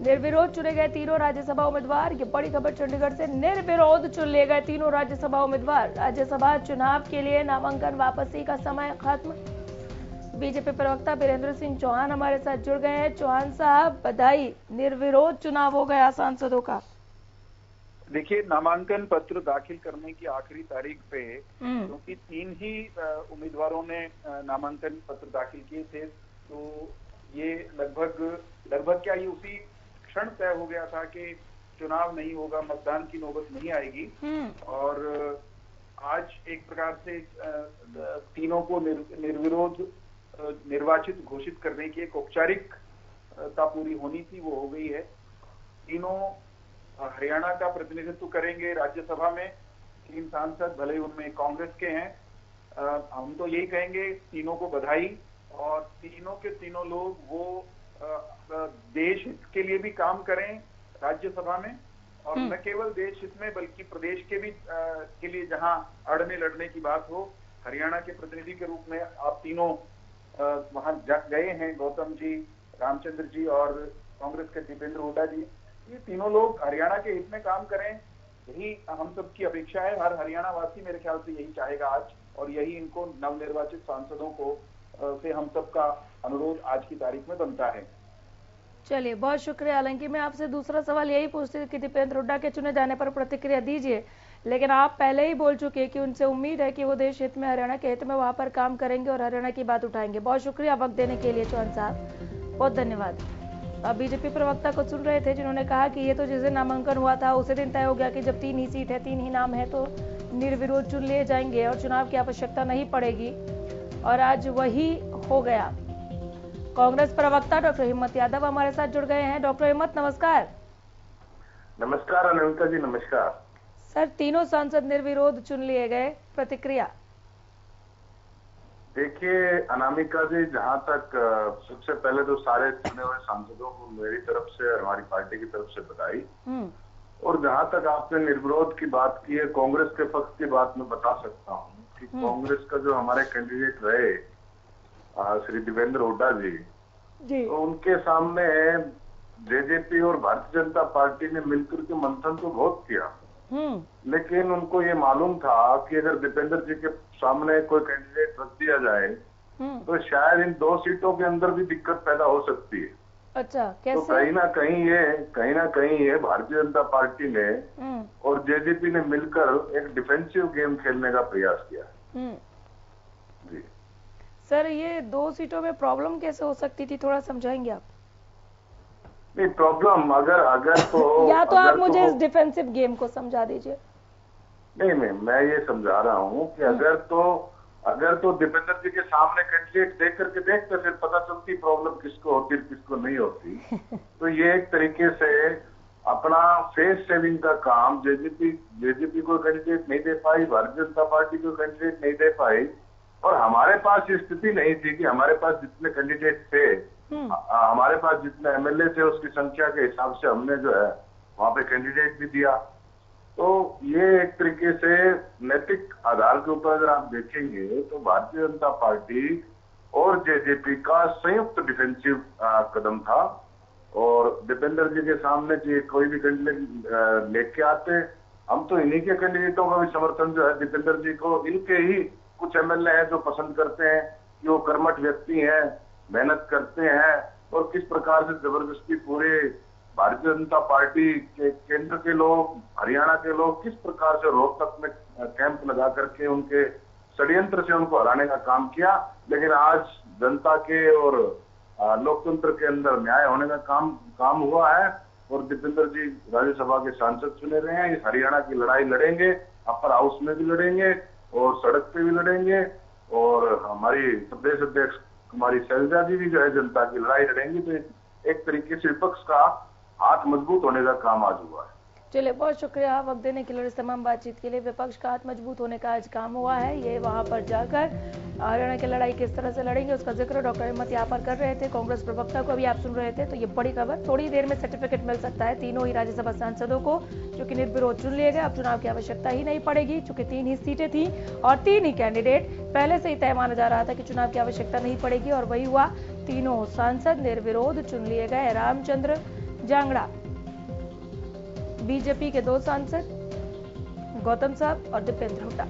निर्विरोध चुने गए तीनों राज्यसभा उम्मीदवार। ये बड़ी खबर चंडीगढ़ से। निर्विरोध चुन लिए गए तीनों राज्यसभा उम्मीदवार। राज्यसभा चुनाव के लिए नामांकन वापसी का समय खत्म। बीजेपी प्रवक्ता बीरेंद्र सिंह चौहान हमारे साथ जुड़ गए हैं। चौहान साहब, बधाई, निर्विरोध चुनाव हो गया सांसदों का। देखिए, नामांकन पत्र दाखिल करने की आखिरी तारीख पे क्योंकि तीन ही उम्मीदवारों ने नामांकन पत्र दाखिल किए थे, तो ये लगभग क्या ये उसी क्षण तय हो गया था कि चुनाव नहीं होगा, मतदान की नौबत नहीं आएगी। और आज एक प्रकार से तीनों को निर्विरोध निर्वाचित घोषित करने की एक औपचारिकता पूरी होनी थी, वो हो गई है। तीनों हरियाणा का प्रतिनिधित्व करेंगे राज्यसभा में। तीन सांसद, भले ही उनमें कांग्रेस के हैं। हम तो यही कहेंगे तीनों को बधाई। और तीनों के तीनों लोग वो देश हित के लिए भी काम करें राज्यसभा में, और न केवल देश हित में बल्कि प्रदेश के भी के लिए जहां अड़ने लड़ने की बात हो। हरियाणा के प्रतिनिधि के रूप में आप तीनों वहां गए हैं, गौतम जी, रामचंद्र जी और कांग्रेस के दीपेंद्र हुड्डा जी। ये तीनों लोग हरियाणा के हित में काम करें, यही हम सब की अपेक्षा है। हर हरियाणा वासी मेरे ख्याल से यही चाहेगा आज, और यही इनको नवनिर्वाचित सांसदों को से हम सब का अनुरोध आज की तारीख में बनता है। चलिए, बहुत शुक्रिया। हालांकि मैं आपसे दूसरा सवाल यही पूछती थी कि दीपेंद्र हुड्डा के चुने जाने पर प्रतिक्रिया दीजिए, लेकिन आप पहले ही बोल चुके कि उनसे उम्मीद है कि वो देश हित में, हरियाणा के हित में वहां पर काम करेंगे और हरियाणा की बात उठाएंगे। बहुत शुक्रिया वक्त देने के लिए चौहान साहब, बहुत धन्यवाद। अब बीजेपी प्रवक्ता को सुन रहे थे जिन्होंने कहा कि ये तो जिस दिन नामांकन हुआ था उसी दिन तय हो गया कि जब 3 ही सीट है, 3 ही नाम है, तो निर्विरोध चुन लिए जाएंगे और चुनाव की आवश्यकता नहीं पड़ेगी, और आज वही हो गया। कांग्रेस प्रवक्ता डॉक्टर हिम्मत यादव हमारे साथ जुड़ गए हैं। डॉक्टर हिम्मत, नमस्कार। नमस्कार अनिता जी, नमस्कार सर। तीनों सांसद निर्विरोध चुन लिए गए, प्रतिक्रिया? देखिए अनामिका जी, जहां तक सबसे पहले तो सारे चुने हुए सांसदों को मेरी तरफ से, हमारी पार्टी की तरफ से बधाई। और जहां तक आपने निर्विरोध की बात की है, कांग्रेस के पक्ष की बात मैं बता सकता हूं कि कांग्रेस का जो हमारे कैंडिडेट रहे श्री दीपेंद्र हुड्डा जी, तो उनके सामने जेजेपी और भारतीय जनता पार्टी ने मिलकर के मंथन तो बहुत किया, लेकिन उनको ये मालूम था कि अगर दीपेंद्र जी के सामने कोई कैंडिडेट रख दिया जाए तो शायद इन 2 सीटों के अंदर भी दिक्कत पैदा हो सकती है। अच्छा, कैसे? तो कहीं ना कहीं ये भारतीय जनता पार्टी ने और जेजेपी ने मिलकर एक डिफेंसिव गेम खेलने का प्रयास किया। जी सर, ये 2 सीटों में प्रॉब्लम कैसे हो सकती थी, थोड़ा समझाएंगे आप? नहीं, प्रॉब्लम अगर तो या तो आप मुझे इस डिफेंसिव गेम को समझा दीजिए। नहीं, मैं ये समझा रहा हूँ कि अगर तो दीपेंद्र जी के सामने कैंडिडेट देख करके देखते, फिर पता चलती प्रॉब्लम किसको होती किसको नहीं होती। तो ये एक तरीके से अपना फेस सेविंग का काम जेजेपी को कैंडिडेट नहीं दे पाई, भारतीय जनता पार्टी को कैंडिडेट नहीं दे पाई, और हमारे पास स्थिति नहीं थी कि हमारे पास जितने कैंडिडेट थे, हमारे पास जितने एमएलए थे उसकी संख्या के हिसाब से हमने जो है वहां पे कैंडिडेट भी दिया। तो ये एक तरीके से नैतिक आधार के ऊपर अगर आप देखेंगे तो भारतीय जनता पार्टी और जेजेपी का संयुक्त डिफेंसिव कदम था। और दीपेंद्र जी के सामने कोई भी कैंडिडेट लेके आते, हम तो इन्हीं के कैंडिडेटों का भी समर्थन जो है दीपेंद्र जी को, इनके ही कुछ एमएलए हैं जो पसंद करते हैं कि वो कर्मठ व्यक्ति हैं, मेहनत करते हैं, और किस प्रकार से जबरदस्ती पूरे भारतीय जनता पार्टी के केंद्र के लोग, हरियाणा के लोग किस प्रकार से रोहतक में कैंप लगा करके उनके षड्यंत्र से उनको हराने का काम किया। लेकिन आज जनता के और लोकतंत्र के अंदर न्याय होने का काम हुआ है, और दीपेंद्र जी राज्यसभा के सांसद चुने रहे हैं। इस हरियाणा की लड़ाई लड़ेंगे, अपर हाउस में भी लड़ेंगे और सड़क पे भी लड़ेंगे, और हमारी प्रदेश अध्यक्ष कुमारी शैलजा जी भी जो है जनता की लड़ाई लड़ेंगी। तो एक तरीके से विपक्ष का हाथ मजबूत होने का काम आज हुआ है। चलिए, बहुत शुक्रिया वक्त देने के लिए, इस तमाम बातचीत के लिए। विपक्ष का हाथ मजबूत होने का आज काम हुआ है। ये वहां पर जाकर हरियाणा की लड़ाई किस तरह से लड़ेंगे उसका जिक्र डॉक्टर हिम्मत यहाँ पर कर रहे थे। कांग्रेस प्रवक्ता को भी आप सुन रहे थे। तो ये बड़ी खबर, थोड़ी देर में सर्टिफिकेट मिल सकता है तीनों ही राज्यसभा सांसदों को, जो कि निर्विरोध चुन लिए गए। अब चुनाव की आवश्यकता ही नहीं पड़ेगी, चूंकि 3 ही सीटें थी और 3 ही कैंडिडेट। पहले से ही तय माना जा रहा था कि चुनाव की आवश्यकता नहीं पड़ेगी, और वही हुआ। तीनों सांसद निर्विरोध चुन लिए गए। रामचंद्र, जांगड़ा, बीजेपी के 2 सांसद गौतम साहब और दीपेंद्र हुड्डा।